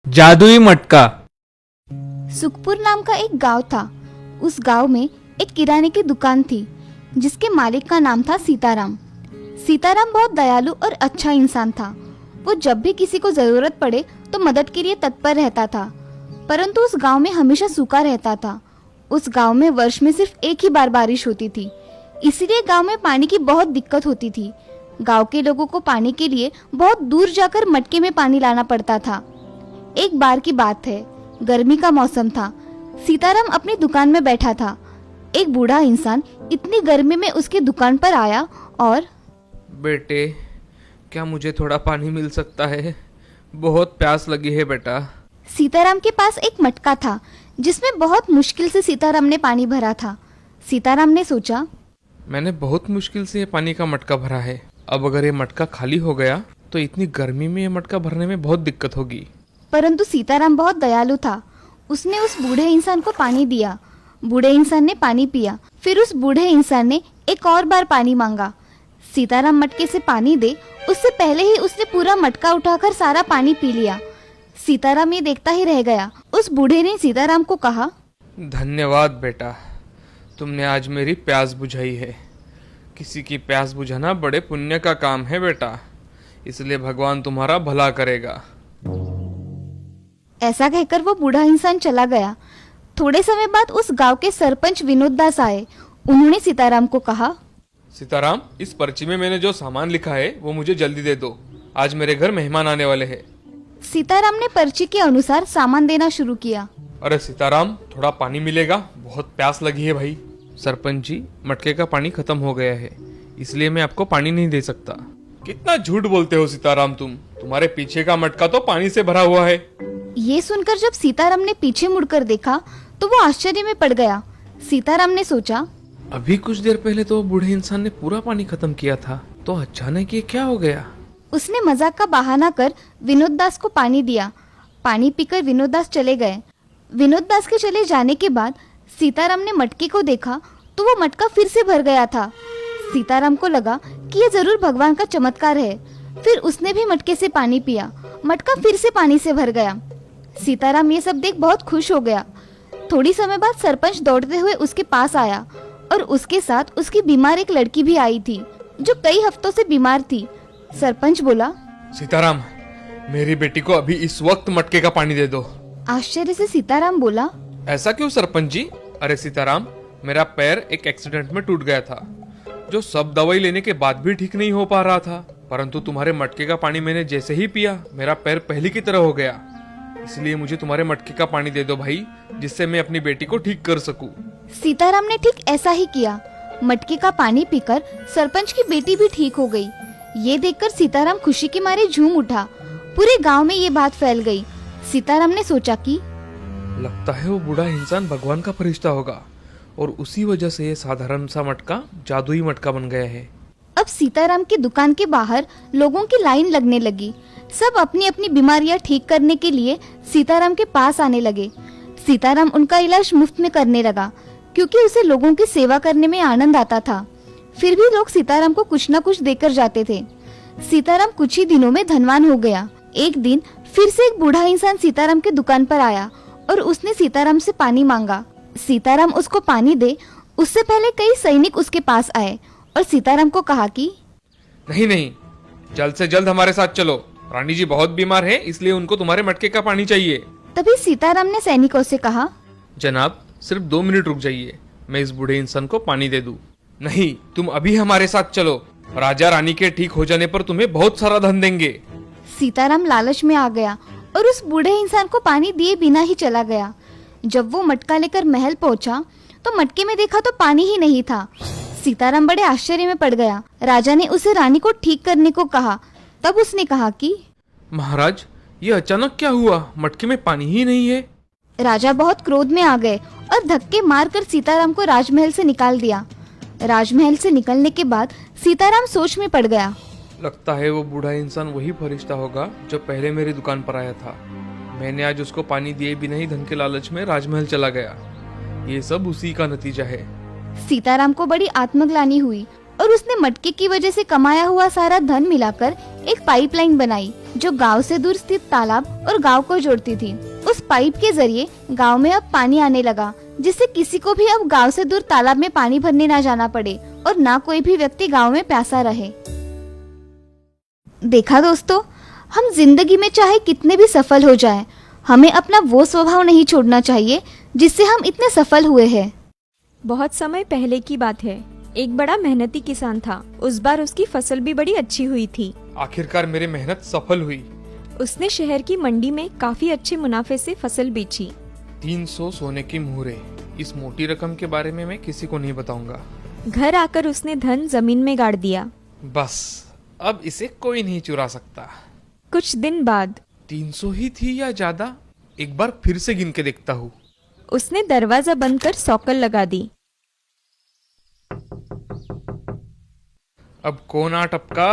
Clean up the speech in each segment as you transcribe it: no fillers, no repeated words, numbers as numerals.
जादुई मटका। सुखपुर नाम का एक गांव था। उस गांव में एक किराने की दुकान थी जिसके मालिक का नाम था सीताराम। सीताराम बहुत दयालु और अच्छा इंसान था। वो जब भी किसी को जरूरत पड़े तो मदद के लिए तत्पर रहता था। परंतु उस गांव में हमेशा सूखा रहता था। उस गांव में वर्ष में सिर्फ एक ही बार बारिश होती थी, इसलिए गांव में पानी की बहुत दिक्कत होती थी। गांव के लोगों को पानी के लिए बहुत दूर जाकर मटके में पानी लाना पड़ता था। एक बार की बात है, गर्मी का मौसम था। सीताराम अपनी दुकान में बैठा था। एक बूढ़ा इंसान इतनी गर्मी में उसकी दुकान पर आया और बेटे, क्या मुझे थोड़ा पानी मिल सकता है? बहुत प्यास लगी है बेटा। सीताराम के पास एक मटका था जिसमें बहुत मुश्किल से सीताराम ने पानी भरा था। सीताराम ने सोचा, मैंने बहुत मुश्किल से ये पानी का मटका भरा है। अब अगर ये मटका खाली हो गया तो इतनी गर्मी में ये मटका भरने में बहुत दिक्कत होगी। परंतु सीताराम बहुत दयालु था। उसने उस बूढ़े इंसान को पानी दिया। बूढ़े इंसान ने पानी पिया। फिर उस बूढ़े इंसान ने एक और बार पानी मांगा। सीताराम मटके से पानी दे उससे पहले ही उसने पूरा मटका उठाकर सारा पानी पी लिया। सीताराम ये देखता ही रह गया। उस बूढ़े ने सीताराम को कहा, धन्यवाद बेटा, तुमने आज मेरी प्यास बुझाई है। किसी की प्यास बुझाना बड़े पुण्य का काम है बेटा, इसलिए भगवान तुम्हारा भला करेगा। ऐसा कहकर वो बूढ़ा इंसान चला गया। थोड़े समय बाद उस गांव के सरपंच विनोद दास आए। उन्होंने सीताराम को कहा, सीताराम, इस पर्ची में मैंने जो सामान लिखा है वो मुझे जल्दी दे दो। आज मेरे घर मेहमान आने वाले हैं। सीताराम ने पर्ची के अनुसार सामान देना शुरू किया। अरे सीताराम, थोड़ा पानी मिलेगा? बहुत प्यास लगी है भाई। सरपंच जी, मटके का पानी खत्म हो गया है, इसलिए मैं आपको पानी नहीं दे सकता। कितना झूठ बोलते हो सीताराम तुम। तुम्हारे पीछे का मटका तो पानी से भरा हुआ है। ये सुनकर जब सीताराम ने पीछे मुड़कर देखा तो वो आश्चर्य में पड़ गया। सीताराम ने सोचा, अभी कुछ देर पहले तो बूढ़े इंसान ने पूरा पानी खत्म किया था, तो अचानक ये क्या हो गया? उसने मजाक का बहाना कर विनोद दास को पानी दिया। पानी पीकर विनोद दास चले गए। विनोद दास के चले जाने के बाद सीताराम ने मटके को देखा तो वो मटका फिर से भर गया था। सीताराम को लगा कि ये जरूर भगवान का चमत्कार है। फिर उसने भी मटके से पानी पिया। मटका फिर से पानी से भर गया। सीताराम ये सब देख बहुत खुश हो गया। थोड़ी समय बाद सरपंच दौड़ते हुए उसके पास आया और उसके साथ उसकी बीमार एक लड़की भी आई थी जो कई हफ्तों से बीमार थी। सरपंच बोला, सीताराम, मेरी बेटी को अभी इस वक्त मटके का पानी दे दो। आश्चर्य से सीताराम बोला, ऐसा क्यों सरपंच जी? अरे सीताराम, मेरा पैर एक एक्सीडेंट में टूट गया था, जो सब दवाई लेने के बाद भी ठीक नहीं हो पा रहा था। परंतु तुम्हारे मटके का पानी मैंने जैसे ही पिया, मेरा पैर पहले की तरह हो गया। इसलिए मुझे तुम्हारे मटके का पानी दे दो भाई, जिससे मैं अपनी बेटी को ठीक कर सकूं। सीताराम ने ठीक ऐसा ही किया। मटके का पानी पीकर सरपंच की बेटी भी ठीक हो गई। ये देखकर सीताराम खुशी के मारे झूम उठा। पूरे गांव में ये बात फैल गई। सीताराम ने सोचा कि लगता है वो बूढ़ा इंसान भगवान का फरिश्ता होगा और उसी वजह से ये साधारण सा मटका जादुई मटका बन गया है। अब सीताराम की दुकान के बाहर लोगों की लाइन लगने लगी। सब अपनी अपनी बीमारियां ठीक करने के लिए सीताराम के पास आने लगे। सीताराम उनका इलाज मुफ्त में करने लगा क्योंकि उसे लोगों की सेवा करने में आनंद आता था। फिर भी लोग सीताराम को कुछ न कुछ देकर जाते थे। सीताराम कुछ ही दिनों में धनवान हो गया। एक दिन फिर से एक बूढ़ा इंसान सीताराम की दुकान पर आया और उसने सीताराम से पानी मांगा। सीताराम उसको पानी दे उससे पहले कई सैनिक उसके पास आए और सीताराम को कहा कि नहीं नहीं, जल्द से जल्द हमारे साथ चलो। रानी जी बहुत बीमार है, इसलिए उनको तुम्हारे मटके का पानी चाहिए। तभी सीताराम ने सैनिकों से कहा, जनाब, सिर्फ 2 मिनट रुक जाइए, मैं इस बूढ़े इंसान को पानी दे दूं। नहीं, तुम अभी हमारे साथ चलो। राजा रानी के ठीक हो जाने पर तुम्हें बहुत सारा धन देंगे। सीताराम लालच में आ गया और उस बूढ़े इंसान को पानी दिए बिना ही चला गया। जब वो मटका लेकर महल पहुंचा तो मटके में देखा तो पानी ही नहीं था। सीताराम बड़े आश्चर्य में पड़ गया। राजा ने उसे रानी को ठीक करने को कहा। तब उसने कहा कि महाराज, ये अचानक क्या हुआ? मटके में पानी ही नहीं है। राजा बहुत क्रोध में आ गए और धक्के मारकर सीताराम को राजमहल से निकाल दिया। राजमहल से निकलने के बाद सीताराम सोच में पड़ गया। लगता है वो बूढ़ा इंसान वही फरिश्ता होगा जो पहले मेरी दुकान पर आया था। मैंने आज उसको पानी दिए बिना ही धन के लालच में राजमहल चला गया। ये सब उसी का नतीजा है। सीताराम को बड़ी आत्मग्लानि हुई और उसने मटके की वजह से कमाया हुआ सारा धन मिलाकर एक पाइपलाइन बनाई जो गांव से दूर स्थित तालाब और गांव को जोड़ती थी। उस पाइप के जरिए गांव में अब पानी आने लगा, जिससे किसी को भी अब गांव से दूर तालाब में पानी भरने ना जाना पड़े और ना कोई भी व्यक्ति गांव में प्यासा रहे। देखा दोस्तों, हम जिंदगी में चाहे कितने भी सफल हो जाएं, हमें अपना वो स्वभाव नहीं छोड़ना चाहिए जिससे हम इतने सफल हुए हैं। बहुत समय पहले की बात है। एक बड़ा मेहनती किसान था। उस बार उसकी फसल भी बड़ी अच्छी हुई थी। आखिरकार मेरी मेहनत सफल हुई। उसने शहर की मंडी में काफी अच्छे मुनाफे से फसल बेची। 300 सोने की मुहरे। इस मोटी रकम के बारे में मैं किसी को नहीं बताऊंगा। घर आकर उसने धन जमीन में गाड़ दिया। बस अब इसे कोई नहीं चुरा सकता। कुछ दिन बाद 300 ही थी या ज्यादा? एक बार फिर से गिन के देखता हूँ। उसने दरवाजा बंद कर सौकल लगा दी। अब कौन आ टपका?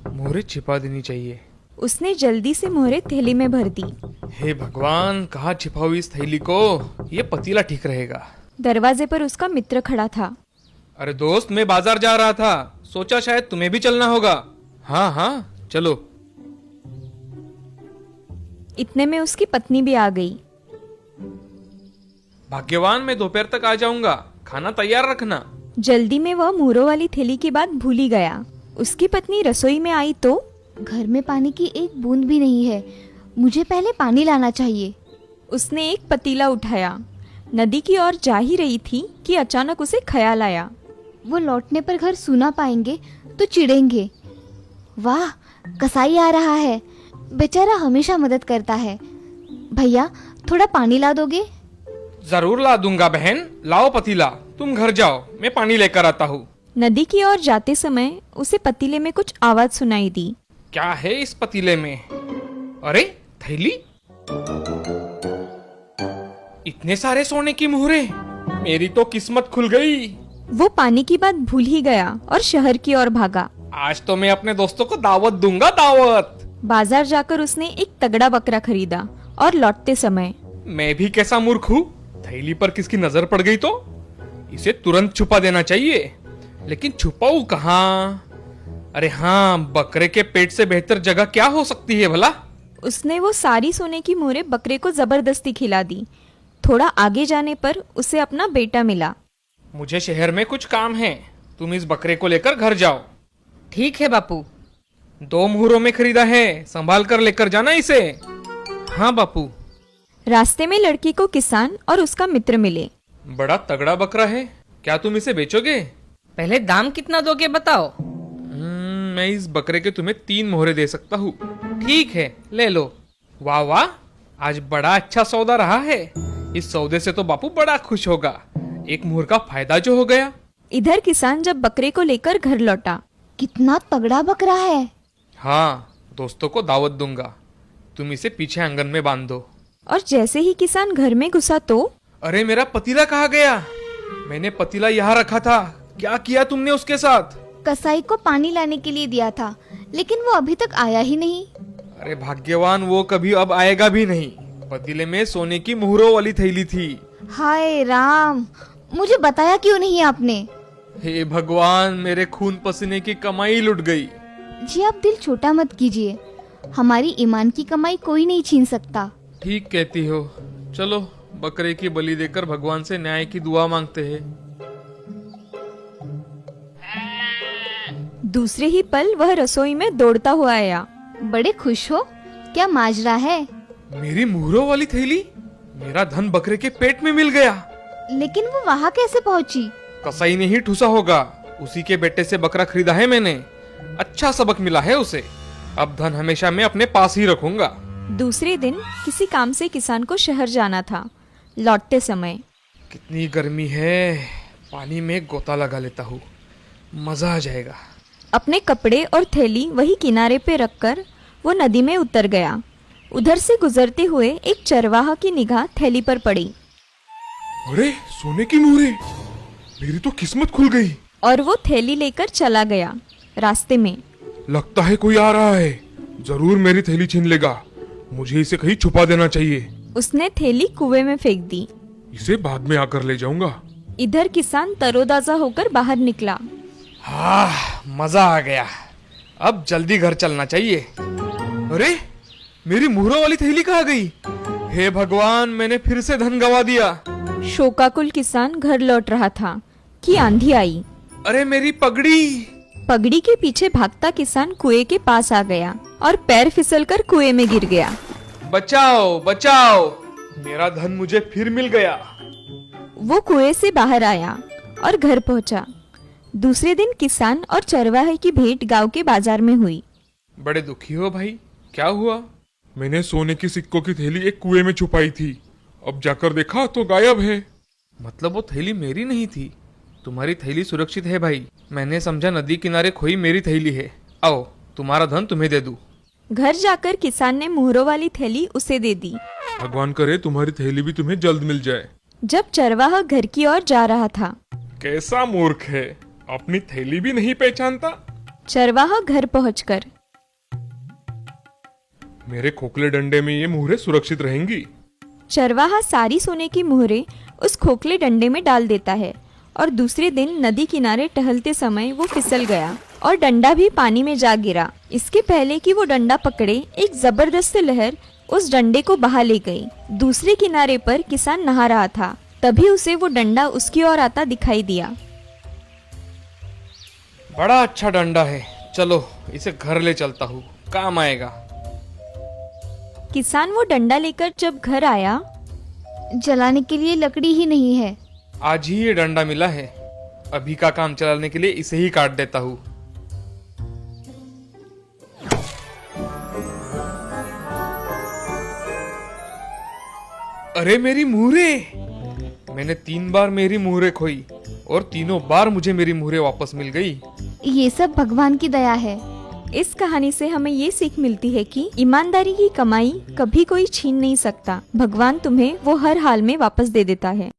मोहरे छिपा देनी चाहिए। उसने जल्दी से मोहरे थैली में भर दी। हे भगवान, कहाँ छिपाऊं इस थैली को? ये पतीला ठीक रहेगा। दरवाजे पर उसका मित्र खड़ा था। अरे दोस्त, मैं बाजार जा रहा था, सोचा शायद तुम्हें भी चलना होगा। हाँ हाँ चलो। इतने में उसकी पत्नी भी आ गई। भाग्यवान, मैं दोपहर तक आ जाऊंगा, खाना तैयार रखना। जल्दी में वह मोहरों वाली थैली की बात भूल ही गया। उसकी पत्नी रसोई में आई तो घर में पानी की एक बूंद भी नहीं है, मुझे पहले पानी लाना चाहिए। उसने एक पतीला उठाया। नदी की ओर जा ही रही थी कि अचानक उसे ख्याल आया। वो लौटने पर घर सूना पाएंगे तो चिढ़ेंगे। वाह, कसाई आ रहा है, बेचारा हमेशा मदद करता है। भैया, थोड़ा पानी ला दोगे? जरूर ला दूंगा बहन, लाओ पतीला। तुम घर जाओ, मैं पानी लेकर आता हूँ। नदी की ओर जाते समय उसे पतीले में कुछ आवाज सुनाई दी। क्या है इस पतीले में? अरे थैली, इतने सारे सोने की मुहरे, मेरी तो किस्मत खुल गई। वो पानी की बात भूल ही गया और शहर की ओर भागा। आज तो मैं अपने दोस्तों को दावत दूंगा, दावत। बाजार जाकर उसने एक तगड़ा बकरा खरीदा और लौटते समय मैं भी कैसा मूर्ख हूँ, थैली पर किसकी नजर पड़ गई तो इसे तुरंत छुपा देना चाहिए। लेकिन छुपाऊं कहाँ? अरे हाँ, बकरे के पेट से बेहतर जगह क्या हो सकती है भला? उसने वो सारी सोने की मोहरें बकरे को जबरदस्ती खिला दी। थोड़ा आगे जाने पर उसे अपना बेटा मिला। मुझे शहर में कुछ काम है, तुम इस बकरे को लेकर घर जाओ। ठीक है बापू। 2 मुहरों में खरीदा है, संभाल कर लेकर जाना इसे। हाँ बापू। रास्ते में लड़की को किसान और उसका मित्र मिले। बड़ा तगड़ा बकरा है, क्या तुम इसे बेचोगे? पहले दाम कितना दोगे बताओ। मैं इस बकरे के तुम्हें 3 मोहरे दे सकता हूँ। ठीक है, ले लो। वाह वाह, आज बड़ा अच्छा सौदा रहा है। इस सौदे से तो बापू बड़ा खुश होगा। एक मोहर का फायदा जो हो गया। इधर किसान जब बकरे को लेकर घर लौटा। कितना तगड़ा बकरा है। हाँ, दोस्तों को दावत दूंगा, तुम इसे पीछे आंगन में बांध दो। और जैसे ही किसान घर में घुसा तो अरे मेरा पतीला कहाँ गया? मैंने पतीला यहाँ रखा था, क्या किया तुमने उसके साथ? कसाई को पानी लाने के लिए दिया था, लेकिन वो अभी तक आया ही नहीं। अरे भाग्यवान, वो कभी अब आएगा भी नहीं। पतीले में सोने की मुहरों वाली थैली थी। हाय राम, मुझे बताया क्यों नहीं आपने? हे भगवान, मेरे खून पसीने की कमाई लुट गई। जी आप दिल छोटा मत कीजिए, हमारी ईमान की कमाई कोई नहीं छीन सकता। ठीक कहती हो। चलो बकरे की बलि देकर भगवान से न्याय की दुआ मांगते हैं। दूसरे ही पल वह रसोई में दौड़ता हुआ आया। बड़े खुश हो? क्या माजरा है? मेरी मुहरों वाली थैली, मेरा धन बकरे के पेट में मिल गया। लेकिन वो वहाँ कैसे पहुँची? कसाई ने ही ठूसा होगा, उसी के बेटे से बकरा खरीदा है मैंने। अच्छा सबक मिला है उसे। अब धन हमेशा मैं अपने पास ही रखूंगा। दूसरे दिन किसी काम से किसान को शहर जाना था। लौटते समय कितनी गर्मी है, पानी में गोता लगा लेता हूँ, मजा आ जाएगा। अपने कपड़े और थैली वही किनारे पे रखकर वो नदी में उतर गया। उधर से गुजरते हुए एक चरवाहा की निगाह थैली पर पड़ी। अरे सोने की मुहरे, मेरी तो किस्मत खुल गई। और वो थैली लेकर चला गया। रास्ते में लगता है कोई आ रहा है, जरूर मेरी थैली छीन लेगा। मुझे इसे कहीं छुपा देना चाहिए। उसने थैली कुएं में फेंक दी। इसे बाद में आकर ले जाऊंगा। इधर किसान तरोताजा होकर बाहर निकला। हाँ, मजा आ गया। अब जल्दी घर चलना चाहिए। अरे मेरी मुहरों वाली थैली कहाँ गई? हे भगवान, मैंने फिर से धन गवा दिया। शोकाकुल किसान घर लौट रहा था कि आंधी आई। अरे मेरी पगड़ी! पगड़ी के पीछे भागता किसान कुएं के पास आ गया और पैर फिसलकर कुएं में गिर गया। बचाओ बचाओ, मेरा धन मुझे फिर मिल गया। वो कुएं से बाहर आया और घर पहुंचा। दूसरे दिन किसान और चरवाहे की भेंट गांव के बाजार में हुई। बड़े दुखी हो भाई, क्या हुआ? मैंने सोने की सिक्कों की थैली एक कुएं में छुपाई थी, अब जाकर देखा तो गायब है। मतलब वो थैली मेरी नहीं थी? तुम्हारी थैली सुरक्षित है भाई। मैंने समझा नदी किनारे खोई मेरी थैली है। आओ, तुम्हारा धन तुम्हें दे दूं। घर जाकर किसान ने मुहरों वाली थैली उसे दे दी। भगवान करे तुम्हारी थैली भी तुम्हें जल्द मिल जाए। जब चरवाहा घर की ओर जा रहा था, कैसा मूर्ख है, अपनी थैली भी नहीं पहचानता। चरवाहा घर पहुंचकर मेरे खोखले डंडे में ये मुहरें सुरक्षित रहेंगी। चरवाहा सारी सोने की मुहरें उस खोखले डंडे में डाल देता है और दूसरे दिन नदी किनारे टहलते समय वो फिसल गया और डंडा भी पानी में जा गिरा। इसके पहले कि वो डंडा पकड़े, एक जबरदस्त लहर उस डंडे को बहा ले गई। दूसरे किनारे पर किसान नहा रहा था, तभी उसे वो डंडा उसकी ओर आता दिखाई दिया। बड़ा अच्छा डंडा है, चलो इसे घर ले चलता हूँ, काम आएगा। किसान वो डंडा लेकर जब घर आया, जलाने के लिए लकड़ी ही नहीं है। आज ही ये डंडा मिला है, अभी का काम चलाने के लिए इसे ही काट देता हूँ। अरे मेरी मुहरें! मैंने 3 बार मेरी मुहरें खोई और तीनों बार मुझे मेरी मुहरें वापस मिल गई। ये सब भगवान की दया है। इस कहानी से हमें ये सीख मिलती है कि ईमानदारी की कमाई कभी कोई छीन नहीं सकता। भगवान तुम्हें वो हर हाल में वापस दे देता है।